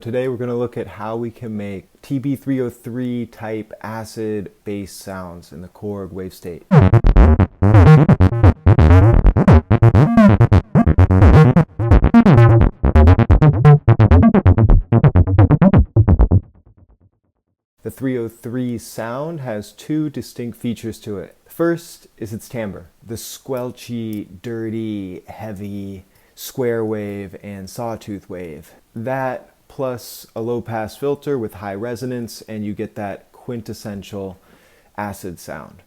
Today we're going to look at how we can make TB303 type acid bass sounds in the Korg Wavestate. The 303 sound has two distinct features to it. First is its timbre, the squelchy, dirty, heavy, square wave and sawtooth wave. That plus a low-pass filter with high resonance, and you get that quintessential acid sound.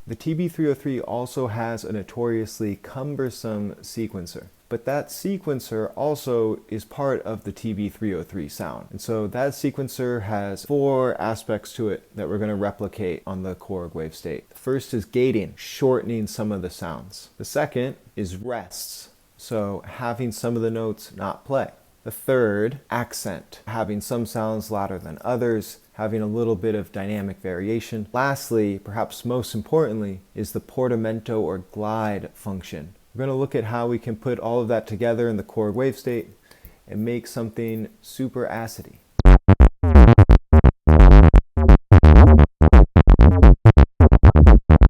The TB303 also has a notoriously cumbersome sequencer, but that sequencer also is part of the TB303 sound. And so that sequencer has four aspects to it that we're going to replicate on the Korg Wavestate. The first is gating, shortening some of the sounds. The second is rests, so having some of the notes not play. The third, accent, having some sounds louder than others, having a little bit of dynamic variation. Lastly, perhaps most importantly, is the portamento or glide function. We're going to look at how we can put all of that together in the Korg Wavestate and make something super acidy.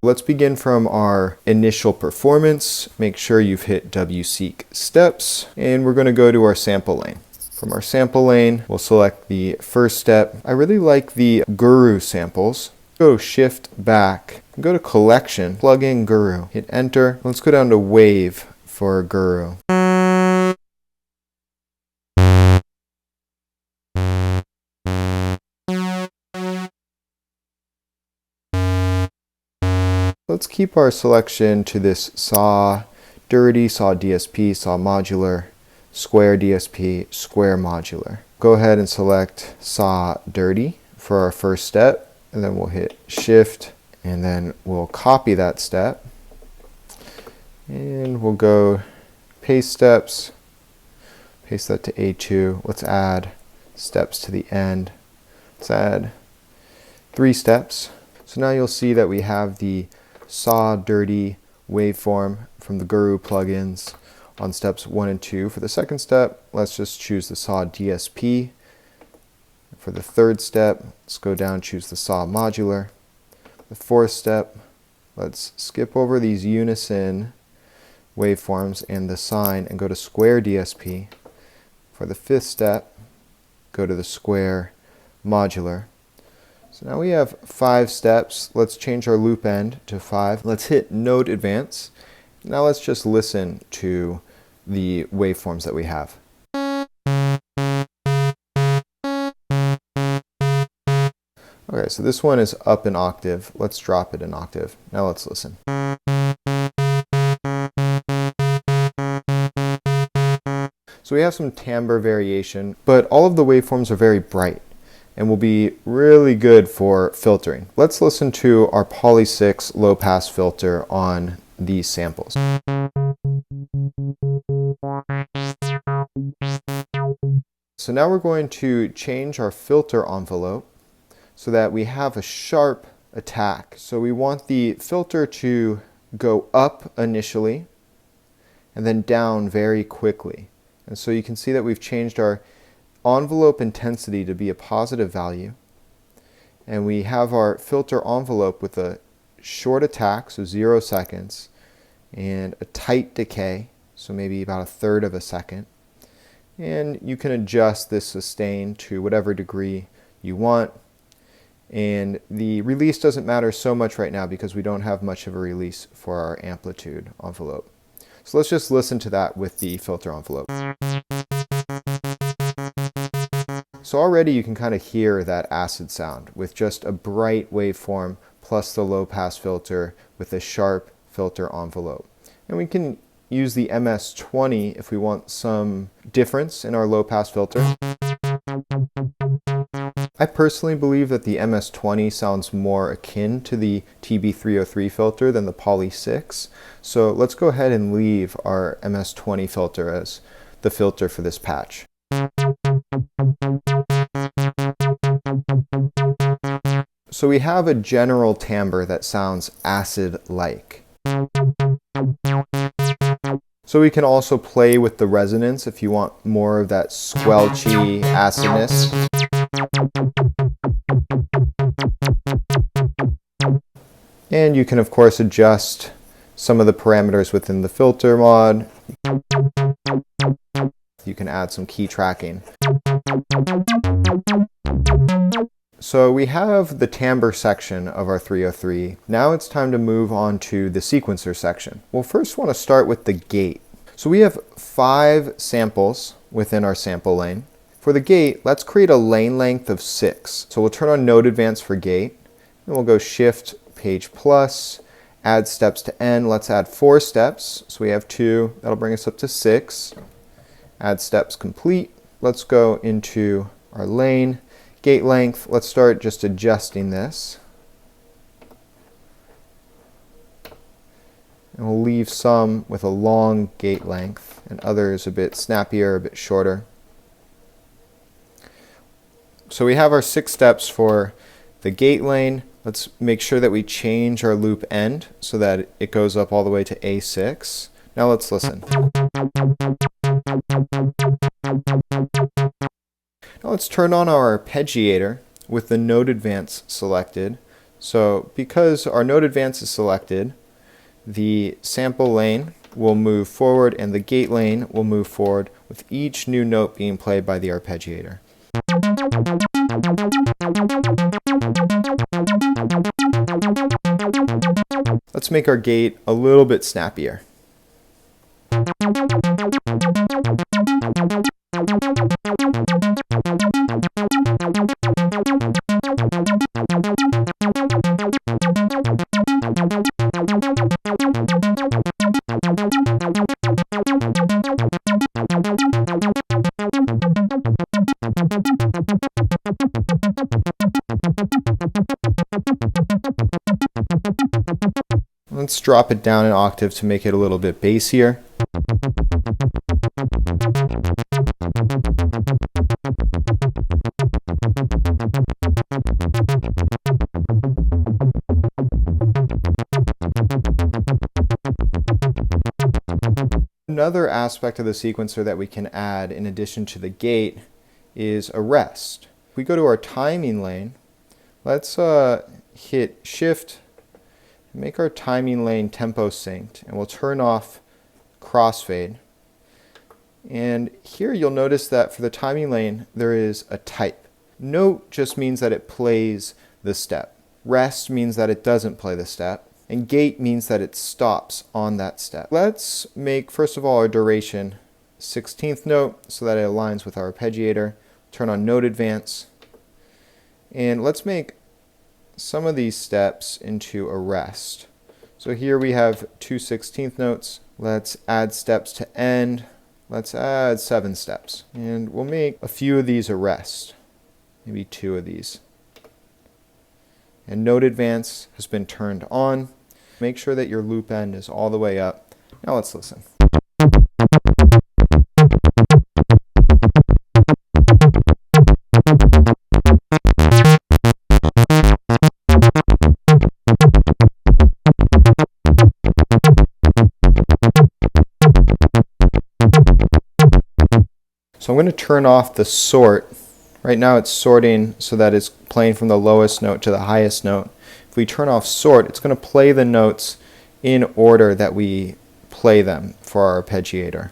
Let's begin from our initial performance. Make sure you've hit W-seek steps, and we're going to go to our sample lane. From our sample lane, we'll select the first step. I really like the Guru samples. Go shift back, go to collection, plug in Guru, hit enter. Let's go down to wave for Guru. Let's keep our selection to this saw dirty, saw DSP, saw modular, square DSP, square modular. Go ahead and select saw dirty for our first step, and then we'll hit shift, and then we'll copy that step, and we'll go paste steps, paste that to A2. Let's add steps to the end. Let's add 3 steps. So now you'll see that we have the saw dirty waveform from the Guru plugins on steps 1 and 2. For the second step, let's just choose the saw DSP. For the third step, let's go down and choose the saw modular. The fourth step, let's skip over these unison waveforms and the sine and go to square DSP. For the fifth step, go to the square modular. So now we have 5 steps. Let's change our loop end to 5. Let's hit note advance. Now let's just listen to the waveforms that we have. Okay, so this one is up an octave. Let's drop it an octave. Now let's listen. So we have some timbre variation, but all of the waveforms are very bright and will be really good for filtering. Let's listen to our Poly 6 low pass filter on these samples. So now we're going to change our filter envelope so that we have a sharp attack. So we want the filter to go up initially and then down very quickly. And so you can see that we've changed our envelope intensity to be a positive value, and we have our filter envelope with a short attack, so 0 seconds, and a tight decay, so maybe about 1/3 of a second. And you can adjust this sustain to whatever degree you want. And the release doesn't matter so much right now because we don't have much of a release for our amplitude envelope. So let's just listen to that with the filter envelope. So already you can kind of hear that acid sound with just a bright waveform plus the low pass filter with a sharp filter envelope. And we can use the MS-20 if we want some difference in our low pass filter. I personally believe that the MS-20 sounds more akin to the TB303 filter than the Poly 6. So let's go ahead and leave our MS-20 filter as the filter for this patch. So we have a general timbre that sounds acid-like. So we can also play with the resonance if you want more of that squelchy acidness. And you can of course adjust some of the parameters within the filter mod. You can add some key tracking. So we have the timbre section of our 303. Now it's time to move on to the sequencer section. We'll first want to start with the gate. So we have 5 samples within our sample lane. For the gate, let's create a lane length of 6. So we'll turn on Node Advance for gate, and we'll go Shift, Page Plus, add steps to N. Let's add 4 steps. So we have 2, that'll bring us up to 6. Add steps complete. Let's go into our lane. Gate length, let's start just adjusting this. And we'll leave some with a long gate length and others a bit snappier, a bit shorter. So we have our 6 steps for the gate lane. Let's make sure that we change our loop end so that it goes up all the way to A6. Now let's listen. Now let's turn on our arpeggiator with the Node Advance selected. So because our Node Advance is selected, the sample lane will move forward and the gate lane will move forward with each new note being played by the arpeggiator. Let's make our gate a little bit snappier. Let's drop it down an octave to make it a little bit bassier. Another aspect of the sequencer that we can add in addition to the gate is a rest. If we go to our timing lane, let's hit Shift, make our timing lane tempo synced, and we'll turn off crossfade. And here you'll notice that for the timing lane there is a type. Note just means that it plays the step. Rest means that it doesn't play the step. And gate means that it stops on that step. Let's make, first of all, our duration 16th note so that it aligns with our arpeggiator. Turn on Node Advance. And let's make some of these steps into a rest. So here we have 2 16th notes. Let's add steps to end. Let's add 7 steps. And we'll make a few of these a rest. Maybe 2 of these. And Node Advance has been turned on. Make sure that your loop end is all the way up. Now let's listen. So I'm going to turn off the sort. Right now it's sorting so that it's playing from the lowest note to the highest note. If we turn off sort, it's going to play the notes in order that we play them for our arpeggiator.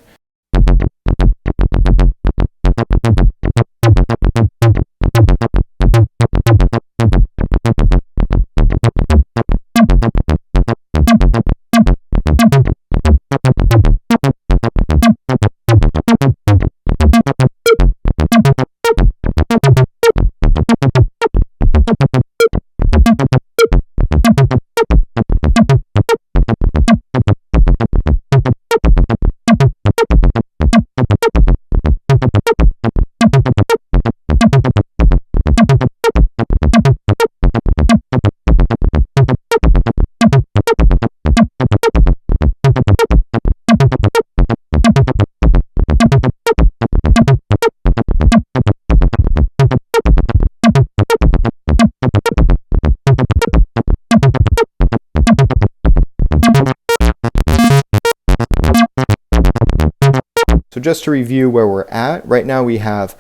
So just to review where we're at, right now we have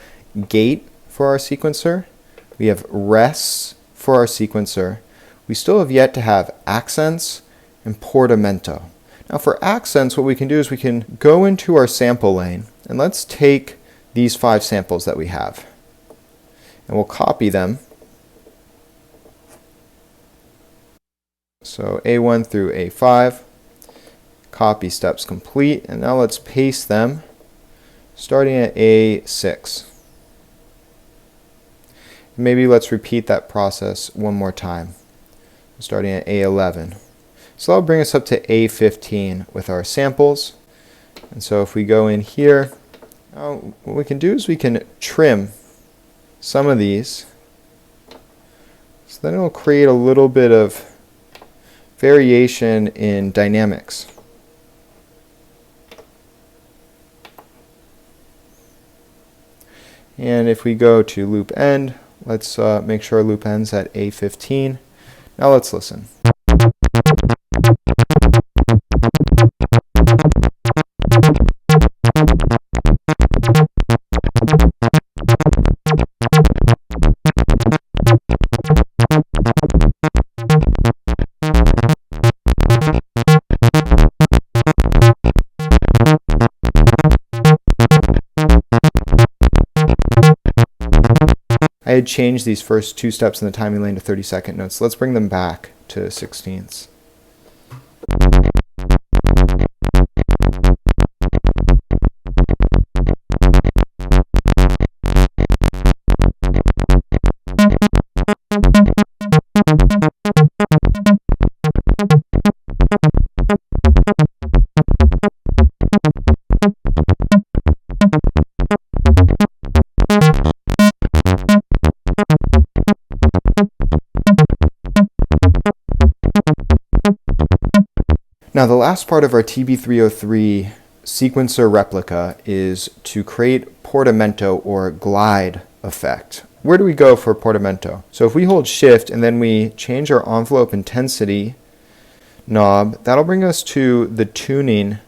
gate for our sequencer, we have rests for our sequencer, we still have yet to have accents and portamento. Now for accents, what we can do is we can go into our sample lane and let's take these 5 samples that we have and we'll copy them. So A1 through A5, copy steps complete, and now let's paste them starting at A6. Maybe let's repeat that process one more time, starting at A11. So that'll bring us up to A15 with our samples. And so if we go in here, what we can do is we can trim some of these. So then it'll create a little bit of variation in dynamics. And if we go to loop end, let's make sure our loop ends at A15. Now let's listen. I had changed these first 2 steps in the timing lane to 30-second notes. Let's bring them back to 16ths. Now the last part of our TB303 sequencer replica is to create portamento or glide effect. Where do we go for portamento? So if we hold shift and then we change our envelope intensity knob, that'll bring us to the tuning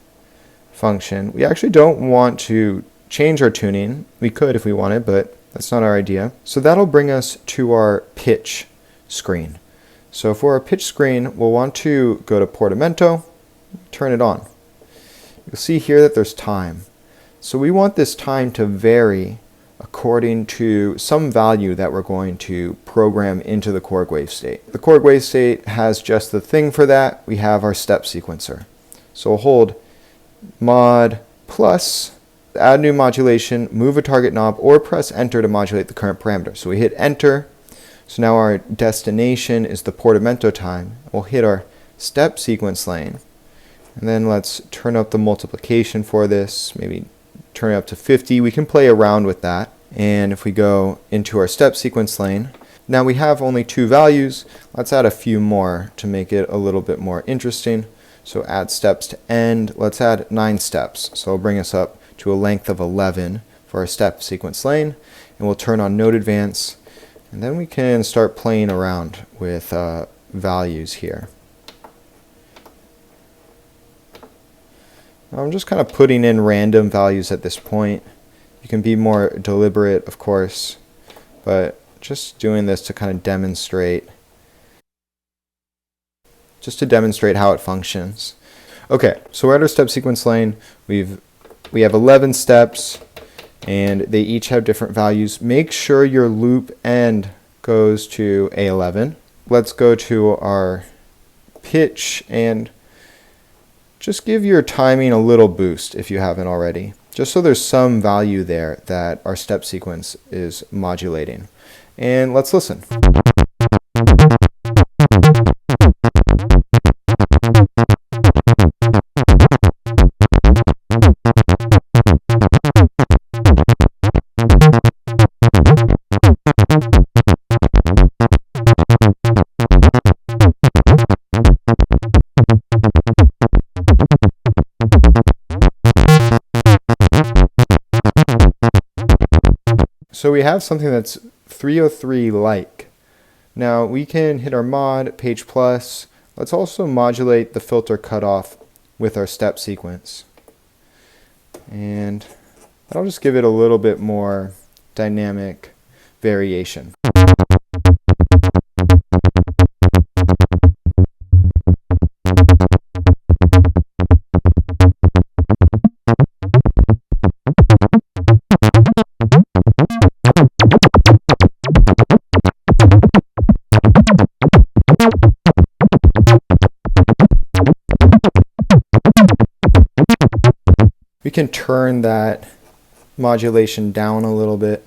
function. We actually don't want to change our tuning. We could if we wanted, but that's not our idea. So that'll bring us to our pitch screen. So for our pitch screen, we'll want to go to portamento, turn it on. You'll see here that there's time. So we want this time to vary according to some value that we're going to program into the Korg Wavestate. The Korg Wavestate has just the thing for that. We have our step sequencer. So we'll hold mod plus, add new modulation, move a target knob, or press enter to modulate the current parameter. So we hit enter. So now our destination is the portamento time. We'll hit our step sequence lane. And then let's turn up the multiplication for this, maybe turn it up to 50. We can play around with that. And if we go into our step sequence lane, now we have only 2 values. Let's add a few more to make it a little bit more interesting. So add steps to end. Let's add 9 steps. So it'll bring us up to a length of 11 for our step sequence lane. And we'll turn on note advance. And then we can start playing around with values here. I'm just kind of putting in random values at this point. You can be more deliberate, of course, but just doing this to kind of demonstrate, how it functions. Okay, so we're at our step sequence lane. We have 11 steps, and they each have different values. Make sure your loop end goes to A11. Let's go to our pitch and just give your timing a little boost if you haven't already, just so there's some value there that our step sequence is modulating. And let's listen. So we have something that's 303-like. Now we can hit our mod, page plus. Let's also modulate the filter cutoff with our step sequence. And I'll just give it a little bit more dynamic variation. We can turn that modulation down a little bit.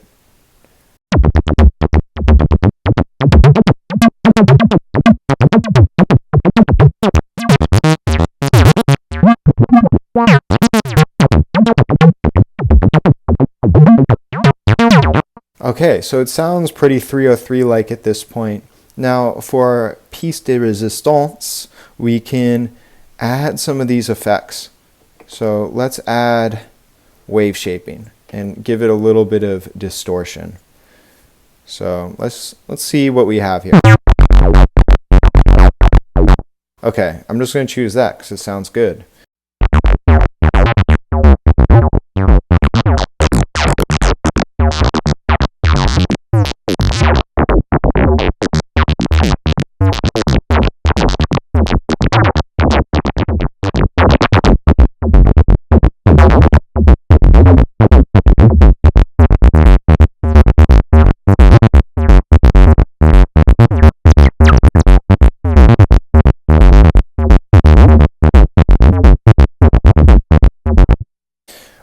Okay, so it sounds pretty 303-like at this point. Now for piece de resistance, we can add some of these effects. So let's add wave shaping and give it a little bit of distortion. So let's see what we have here. Okay, I'm just going to choose that because it sounds good.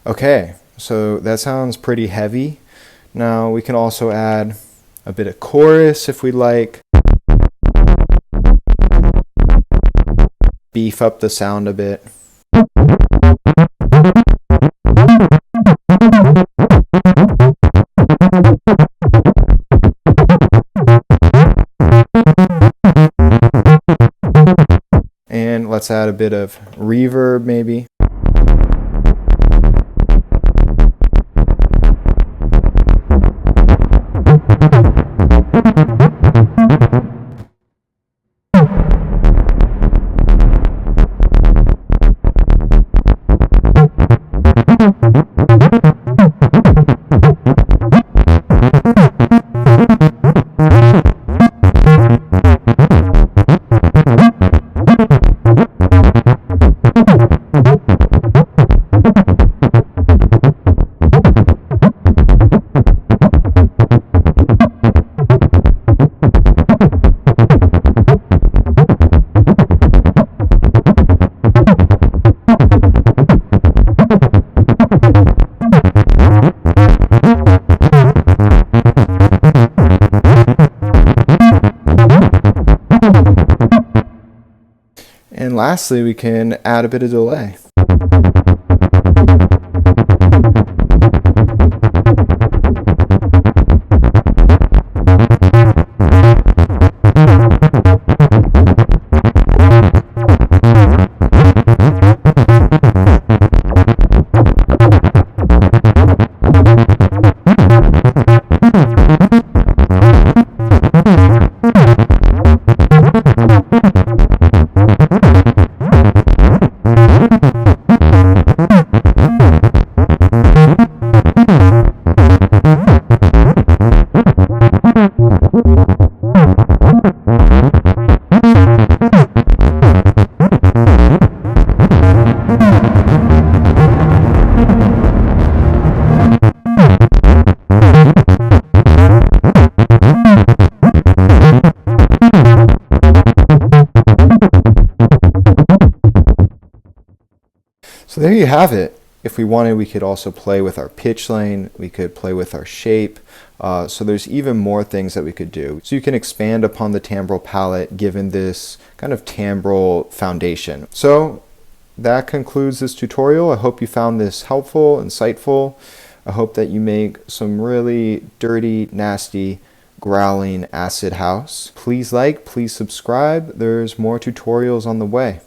Okay, so that sounds pretty heavy. Now we can also add a bit of chorus if we like. Beef up the sound a bit. And let's add a bit of reverb maybe. And lastly, we can add a bit of delay. So there you have it. If we wanted, we could also play with our pitch lane, we could play with our shape. So there's even more things that we could do. So you can expand upon the timbral palette given this kind of timbral foundation. So that concludes this tutorial. I hope you found this helpful, insightful. I hope that you make some really dirty, nasty, growling acid house. Please like, please subscribe. There's more tutorials on the way.